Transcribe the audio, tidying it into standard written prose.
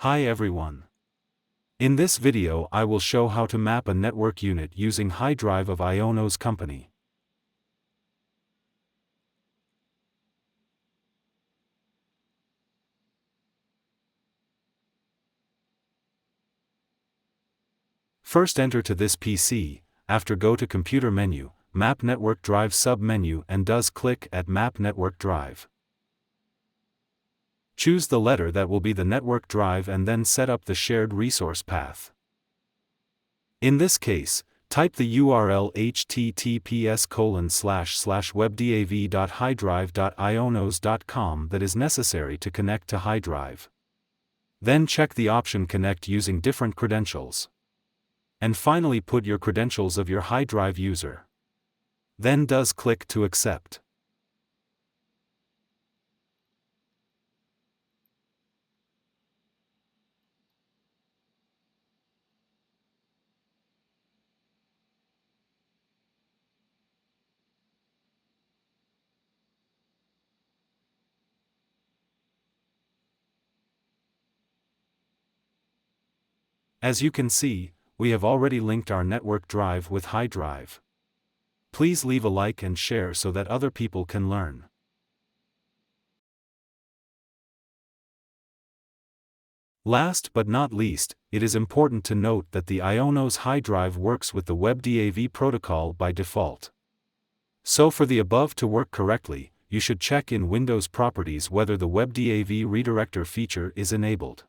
Hi everyone. In this video I will show how to map a network unit using hiDrive of Ionos company. First enter to this PC, after go to Computer menu, Map Network Drive sub-menu and does click at Map Network Drive. Choose the letter that will be the network drive and then set up the shared resource path. In this case, type the URL https://webdav.hidrive.ionos.com that is necessary to connect to hiDrive. Then check the option Connect using different credentials. And finally put your credentials of your hiDrive user. Then does click to accept. As you can see, we have already linked our network drive with hiDrive. Please leave a like and share so that other people can learn. Last but not least, it is important to note that the Ionos hiDrive works with the WebDAV protocol by default. So for the above to work correctly, you should check in Windows properties whether the WebDAV redirector feature is enabled.